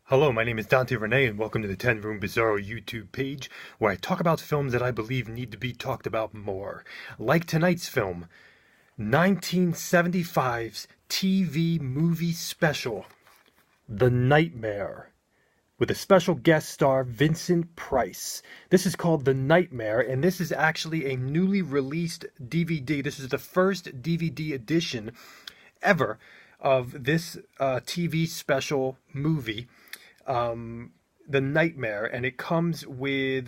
Hello, my name is Dante Renee, and welcome to the 10 Room Bizarro YouTube page, where I talk about films that I believe need to be talked about more. Like tonight's film, 1975's TV movie special, The Nightmare, with a special guest star Vincent Price. This is called The Nightmare, and this is actually a newly released DVD. This is the first DVD edition ever of this TV special movie, The Nightmare, and it comes with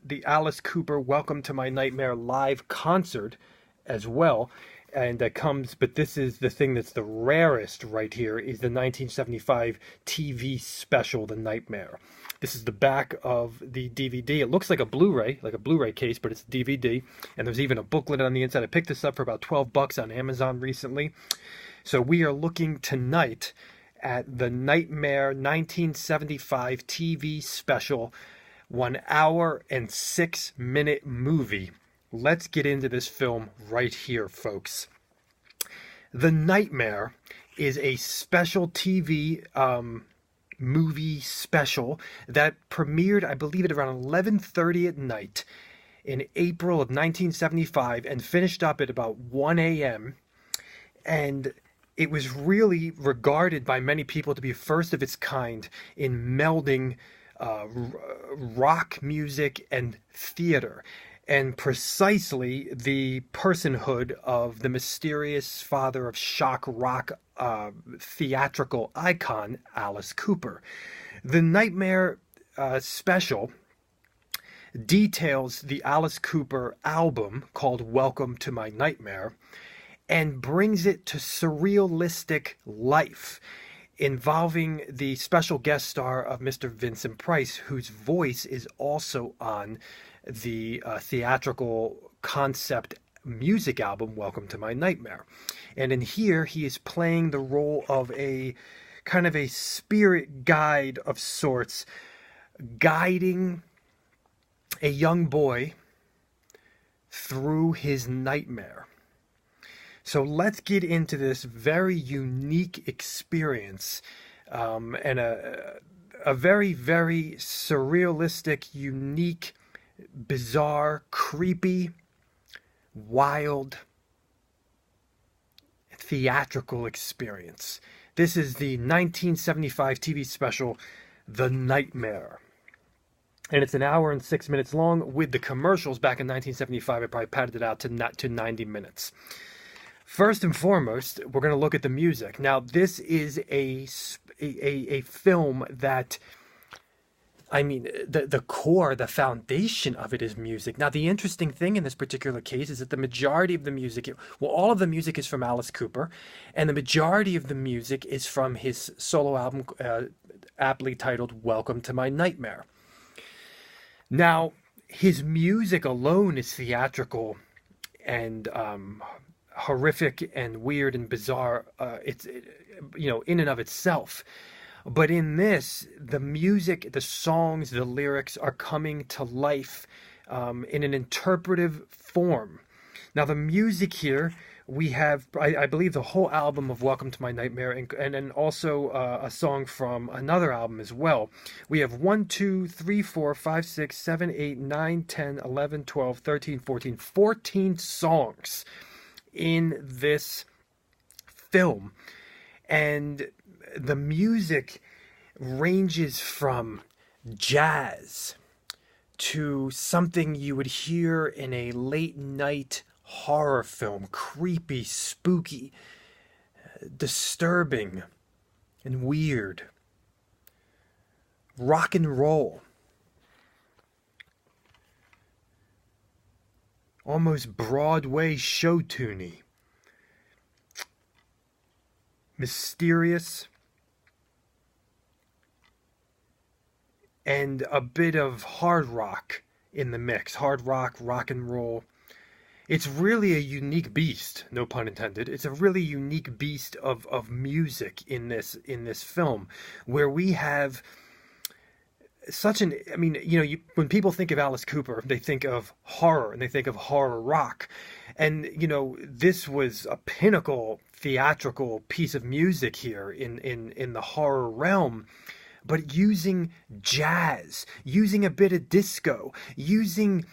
the Alice Cooper Welcome to My Nightmare live concert as well. And that comes, but this is the thing that's the rarest right here, is the 1975 TV special, The Nightmare. This is the back of the DVD. It looks like a Blu-ray case, but it's a DVD. And there's even a booklet on the inside. I picked this up for about $12 on Amazon recently. So we are looking tonight at the Nightmare 1975 TV special, 1 hour and 6-minute movie. Let's get into this film right here, folks. The Nightmare is a special TV movie special that premiered, I believe, at around 11:30 at night in April of 1975 and finished up at about 1 a.m. And it was really regarded by many people to be first of its kind in melding rock music and theater, and precisely the personhood of the mysterious father of shock rock theatrical icon, Alice Cooper. The Nightmare special details the Alice Cooper album called Welcome to My Nightmare, and brings it to surrealistic life, involving the special guest star of Mr. Vincent Price, whose voice is also on the theatrical concept music album, Welcome to My Nightmare. And in here, he is playing the role of a kind of a spirit guide of sorts, guiding a young boy through his nightmare. So let's get into this very unique experience, and a very, very surrealistic, unique, bizarre, creepy, wild, theatrical experience. This is the 1975 TV special, The Nightmare. And it's 1 hour and 6 minutes long. With the commercials back in 1975, I probably padded it out to 90 minutes. First and foremost, we're going to look at the music. Now, this is a film that, I mean, the core, the foundation of it is music. Now, the interesting thing in this particular case is that the majority of the music, well, all of the music is from Alice Cooper, and the majority of the music is from his solo album, aptly titled Welcome to My Nightmare. Now, his music alone is theatrical and horrific and weird and bizarre, in and of itself. But in this, the music, the songs, the lyrics are coming to life in an interpretive form. Now, the music here, we have, I believe, the whole album of Welcome to My Nightmare, and then also a song from another album as well. We have 1, 2, 3, 4, 5, 6, 7, 8, 9, 10, 11, 12, 13, 14 songs in this film. And the music ranges from jazz to something you would hear in a late night horror film, creepy, spooky, disturbing, and weird. Rock and roll. Almost Broadway show tuney. Mysterious. And a bit of hard rock in the mix. Hard rock, rock and roll. It's really a unique beast, no pun intended. It's a really unique beast of music in this film, where we have such an, I mean, when people think of Alice Cooper, they think of horror and they think of horror rock. And, this was a pinnacle theatrical piece of music here in the horror realm. but using jazz, using a bit of disco, using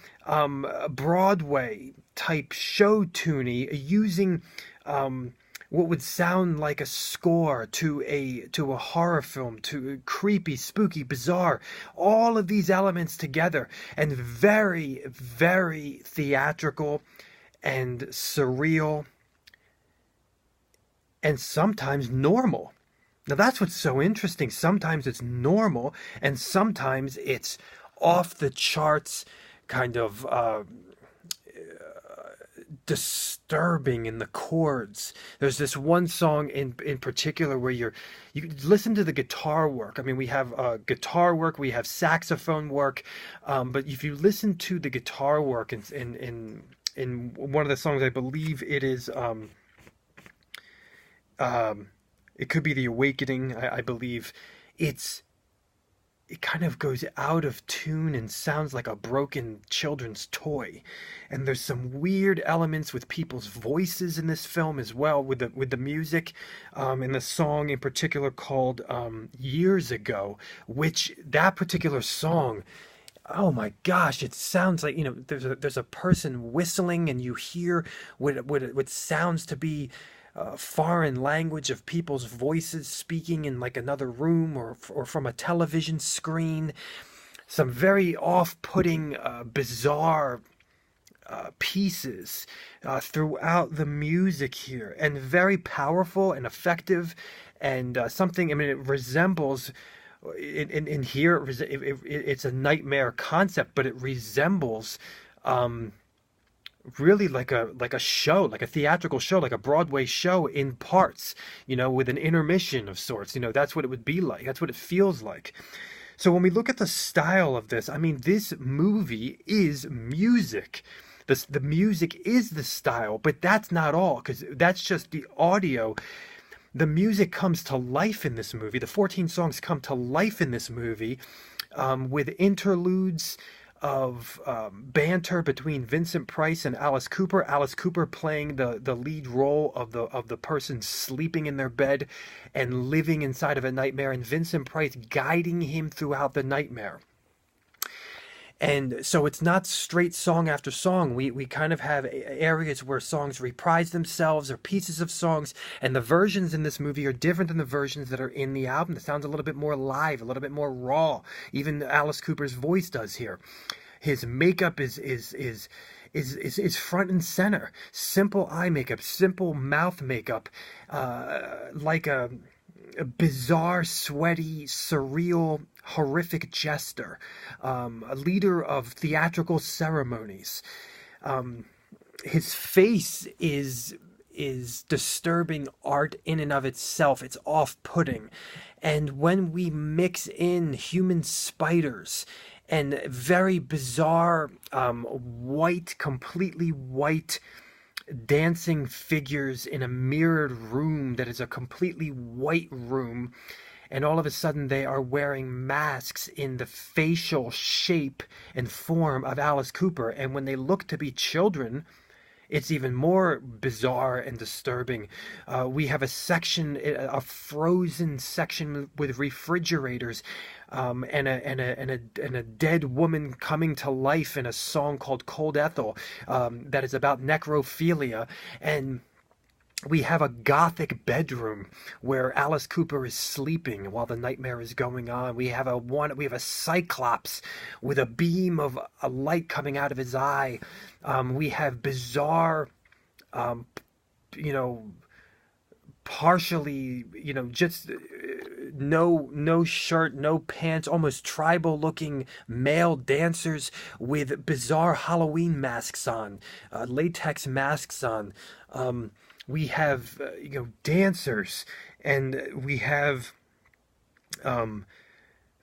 Broadway type show tuning, using what would sound like a score to a horror film, to creepy, spooky, bizarre, all of these elements together, and very, very theatrical and surreal and sometimes normal. Now that's what's so interesting. Sometimes it's normal and sometimes it's off the charts, kind of disturbing in the chords. There's this one song in particular where you listen to the guitar work. I mean, we have guitar work, we have saxophone work, but if you listen to the guitar work in one of the songs, I believe it is it could be The Awakening, I believe. It kind of goes out of tune and sounds like a broken children's toy. And there's some weird elements with people's voices in this film as well, with the music, and the song in particular called Years Ago, which that particular song, oh my gosh, it sounds like, there's a person whistling and you hear what sounds to be foreign language of people's voices speaking in like another room or from a television screen. Some very off-putting, bizarre pieces throughout the music here, and very powerful and effective, and something, I mean, it resembles, in here, it's a nightmare concept, but it resembles really like a show, like a theatrical show, like a Broadway show in parts, with an intermission of sorts. That's what it would be like. That's what it feels like. So when we look at the style of this, I mean, this movie is music. The music is the style, but that's not all, because that's just the audio. The music comes to life in this movie. The 14 songs come to life in this movie, with interludes of banter between Vincent Price and Alice Cooper. Alice Cooper playing the lead role of the person sleeping in their bed and living inside of a nightmare, and Vincent Price guiding him throughout the nightmare. And so it's not straight song after song. We kind of have areas where songs reprise themselves, or pieces of songs, and the versions in this movie are different than the versions that are in the album. It sounds a little bit more live, a little bit more raw. Even Alice Cooper's voice does here. His makeup is front and center. Simple eye makeup, simple mouth makeup, like a bizarre, sweaty, surreal, horrific jester, a leader of theatrical ceremonies. His face is disturbing art in and of itself. It's off-putting. And when we mix in human spiders and very bizarre, completely white dancing figures in a mirrored room that is a completely white room, and all of a sudden they are wearing masks in the facial shape and form of Alice Cooper, and when they look to be children, it's even more bizarre and disturbing. We have a frozen section with refrigerators, and a dead woman coming to life in a song called Cold Ethel, that is about necrophilia. And we have a gothic bedroom where Alice Cooper is sleeping while the nightmare is going on. We have a cyclops with a beam of a light coming out of his eye. We have bizarre, partially, just no shirt, no pants, almost tribal looking male dancers with bizarre Halloween masks on, latex masks on. We have, dancers, and we have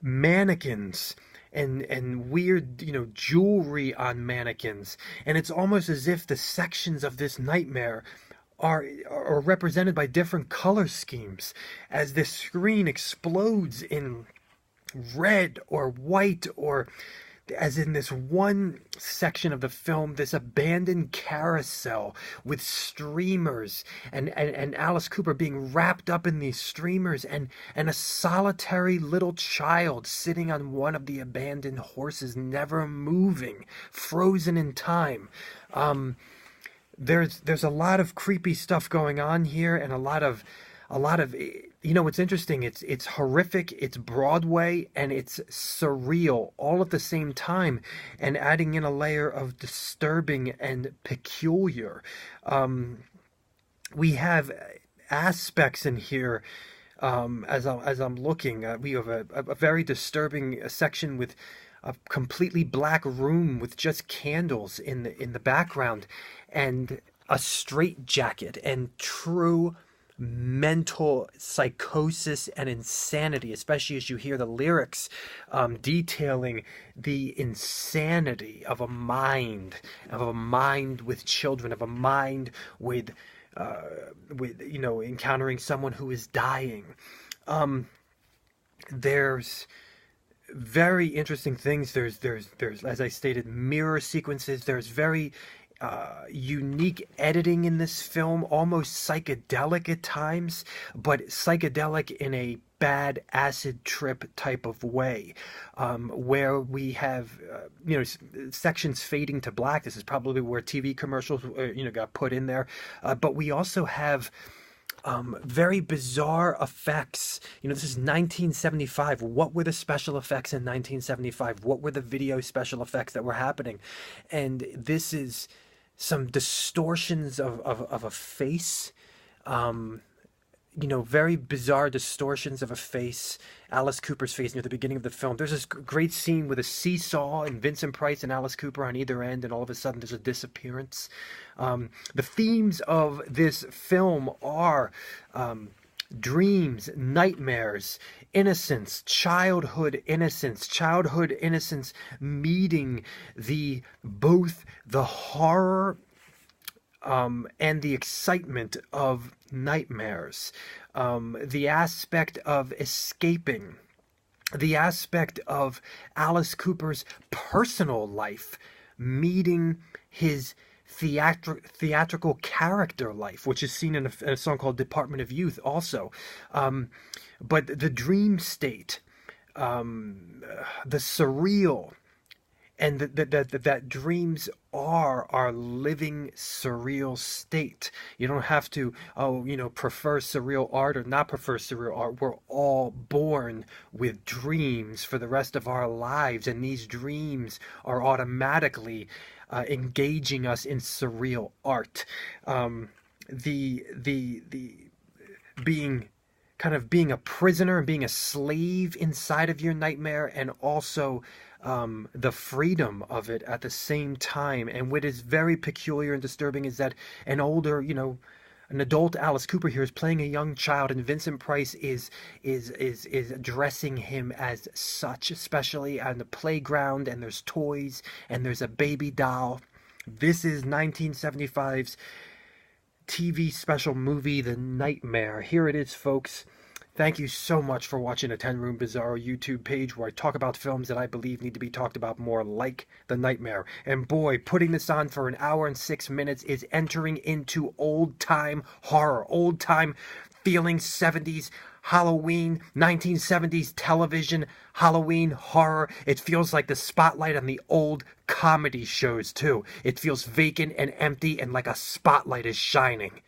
mannequins and weird, jewelry on mannequins. And it's almost as if the sections of this nightmare are represented by different color schemes as this screen explodes in red or white or as in this one section of the film, this abandoned carousel with streamers, and Alice Cooper being wrapped up in these streamers, and a solitary little child sitting on one of the abandoned horses, never moving, frozen in time. There's a lot of creepy stuff going on here, and a lot of what's interesting, it's horrific, it's Broadway, and it's surreal all at the same time, and adding in a layer of disturbing and peculiar. We have aspects in here, as I'm looking, we have a very disturbing section with a completely black room with just candles in the background, and a straitjacket, and true mental psychosis and insanity, especially as you hear the lyrics detailing the insanity of a mind with children, of a mind with encountering someone who is dying. There's very interesting things. There's as I stated, mirror sequences. There's very unique editing in this film, almost psychedelic at times, but psychedelic in a bad acid trip type of way, where we have sections fading to black. This is probably where TV commercials got put in there, but we also have very bizarre effects. This is 1975. What were the special effects in 1975? What were the video special effects that were happening? And this is some distortions of a face, very bizarre distortions of a face, Alice Cooper's face near the beginning of the film. There's this great scene with a seesaw and Vincent Price and Alice Cooper on either end, and all of a sudden there's a disappearance. The themes of this film are dreams, nightmares, innocence, childhood innocence meeting both the horror and the excitement of nightmares, the aspect of escaping, the aspect of Alice Cooper's personal life meeting his theatrical character life, which is seen in a song called Department of Youth also. But the dream state, the surreal, and that dreams are our living surreal state. You don't have to, prefer surreal art or not prefer surreal art. We're all born with dreams for the rest of our lives, and these dreams are automatically engaging us in surreal art. The being a prisoner and being a slave inside of your nightmare, and also the freedom of it at the same time. And what is very peculiar and disturbing is that an adult Alice Cooper here is playing a young child, and Vincent Price is addressing him as such, especially on the playground, and there's toys, and there's a baby doll. This is 1975's TV special movie, The Nightmare. Here it is, folks. Thank you so much for watching a 10 Room Bizarro YouTube page where I talk about films that I believe need to be talked about more, like The Nightmare. And boy, putting this on for an hour and 6 minutes is entering into old-time horror, old-time feeling, 70s Halloween, 1970s television, Halloween horror. It feels like the spotlight on the old comedy shows, too. It feels vacant and empty, and like a spotlight is shining.